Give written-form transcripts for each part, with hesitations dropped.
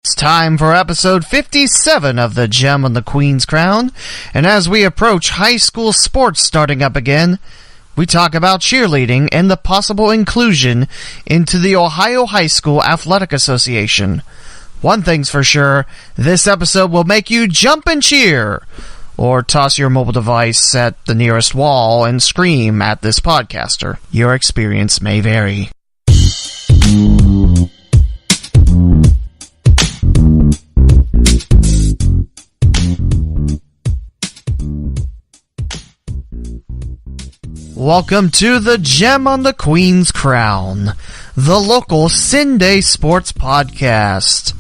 It's time for episode 57 of the Gem on the Queen's Crown, and as we approach high school sports starting up again, we talk about cheerleading and the possible inclusion into the Ohio High School Athletic Association. One thing's for sure, this episode will make you jump and cheer, or toss your mobile device at the nearest wall and scream at this podcaster. Your experience may vary. Welcome to the Gem on the Queen's Crown, the local Sunday sports podcast.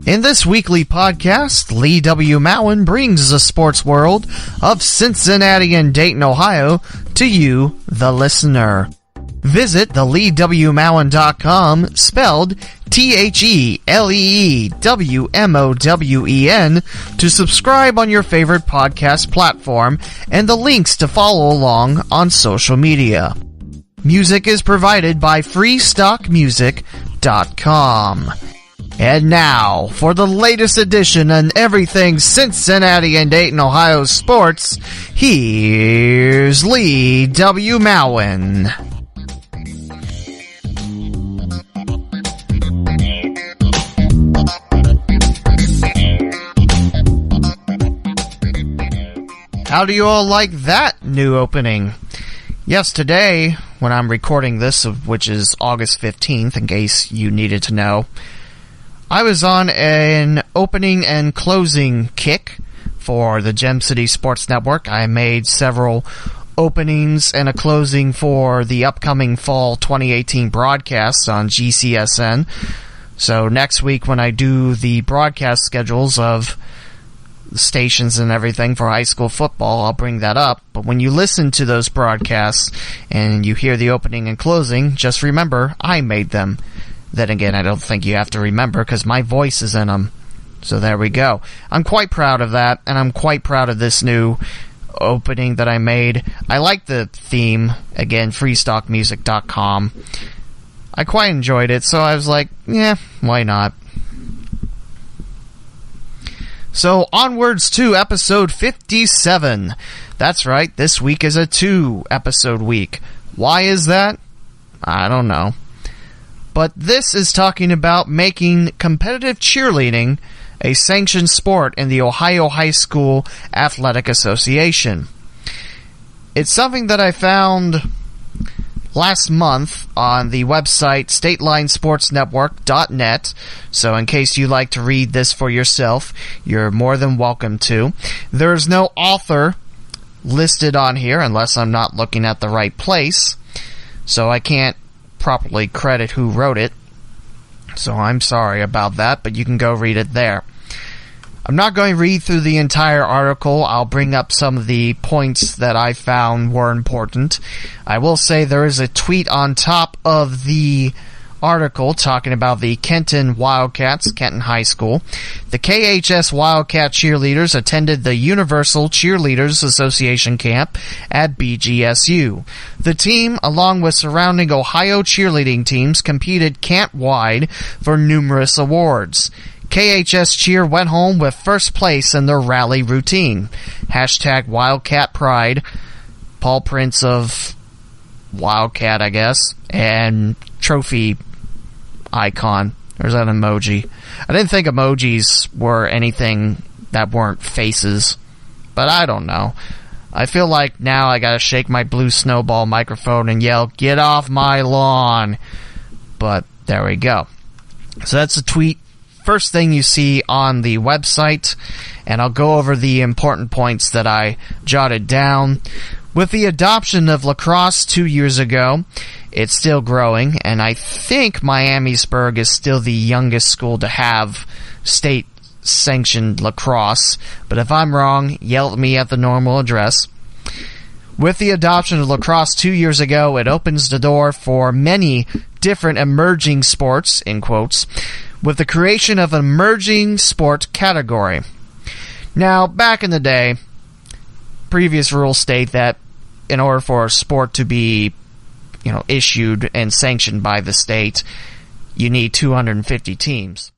In this weekly podcast, Lee W. Mowen brings the sports world of Cincinnati and Dayton, Ohio, to you, the listener. Visit theleewmowen.com, spelled THELEEWMOWEN, to subscribe on your favorite podcast platform and the links to follow along on social media. Music is provided by freestockmusic.com. And now, for the latest edition on everything Cincinnati and Dayton, Ohio sports, here's Lee W. Mowen. How do you all like that new opening? Yes, today, when I'm recording this, which is August 15th, in case you needed to know, I was on an opening and closing kick for the Gem City Sports Network. I made several openings and a closing for the upcoming fall 2018 broadcasts on GCSN. So next week when I do the broadcast schedules of the stations and everything for high school football, I'll bring that up. But when you listen to those broadcasts and you hear the opening and closing, just remember I made them. Then again, I don't think you have to remember because my voice is in them. So there we go. I'm quite proud of that, and I'm quite proud of this new opening that I made. I like the theme. Again, freestockmusic.com. I quite enjoyed it, so I was like, yeah, why not? So, onwards to episode 57. That's right, this week is a 2-episode week. Why is that? I don't know. But this is talking about making competitive cheerleading a sanctioned sport in the Ohio High School Athletic Association. It's something that I found last month on the website StatelineSportsNetwork.net, so in case you like to read this for yourself, you're more than welcome to. There's no author listed on here unless I'm not looking at the right place, so I can't properly credit who wrote it, so I'm sorry about that, but you can go read it there. I'm not going to read through the entire article. I'll bring up some of the points that I found were important. I will say there is a tweet on top of the article talking about the Kenton Wildcats, Kenton High School. The KHS Wildcat cheerleaders attended the Universal Cheerleaders Association camp at BGSU. The team, along with surrounding Ohio cheerleading teams, competed camp-wide for numerous awards. KHS Cheer went home with first place in their rally routine. Hashtag Wildcat Pride. Paul Prince of Wildcat, I guess, and trophy icon. There's that emoji. I didn't think emojis were anything that weren't faces, but I don't know. I feel like now I gotta shake my blue snowball microphone and yell, "Get off my lawn!" But there we go. So that's a tweet. First thing you see on the website, and I'll go over the important points that I jotted down. With the adoption of lacrosse 2 years ago, it's still growing, and I think Miamisburg is still the youngest school to have state-sanctioned lacrosse, but if I'm wrong, yell at me at the normal address. With the adoption of lacrosse 2 years ago, it opens the door for many different emerging sports, in quotes, with the creation of an emerging sport category. Now, back in the day, previous rules state that in order for a sport to be, issued and sanctioned by the state, you need 250 teams.